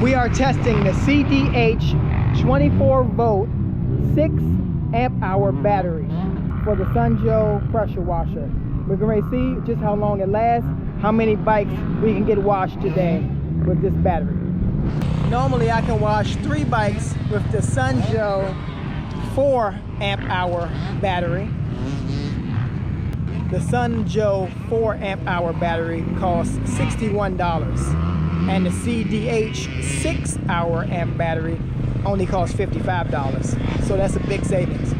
We are testing the CDH 24 volt 6 amp hour battery for the Sunjoe pressure washer. We're going to see just how long it lasts, how many bikes we can get washed today with this battery. Normally I can wash 3 bikes with the Sunjoe 4 amp hour battery. The Sunjoe 4 amp hour battery costs $61. And the CDH 6 hour amp battery only costs $55. So that's a big savings.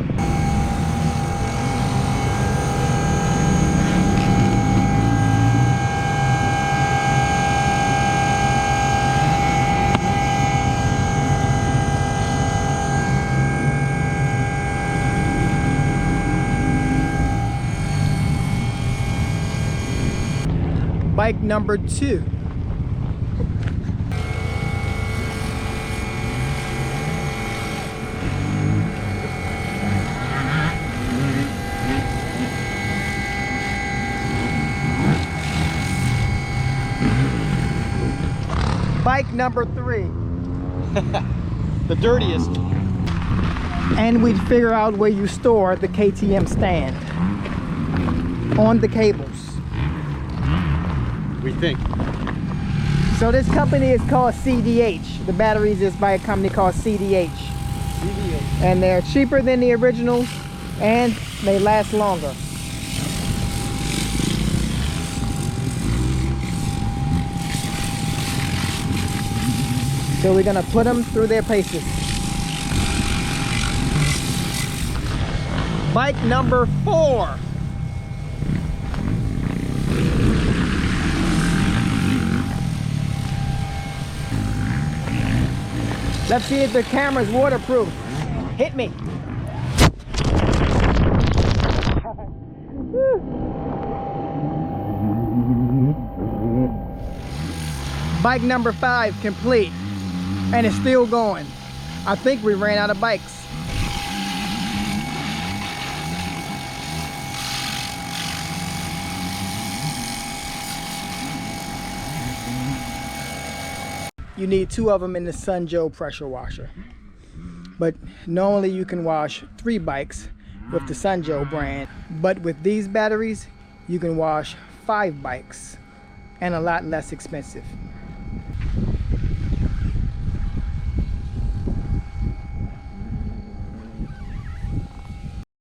Bike number 2. Bike number 3. The dirtiest. And we'd figure out where you store the KTM stand on the cables. We think. So this company is called CDH. The batteries is by a company called CDH. And they're cheaper than the originals and they last longer. So we're gonna put them through their paces. Bike number 4. Let's see if the camera's waterproof. Hit me. Bike number 5 complete. And it's still going. I think we ran out of bikes. You need 2 of them in the Sunjoe pressure washer. But normally you can wash 3 bikes with the Sunjoe brand. But with these batteries, you can wash 5 bikes and a lot less expensive.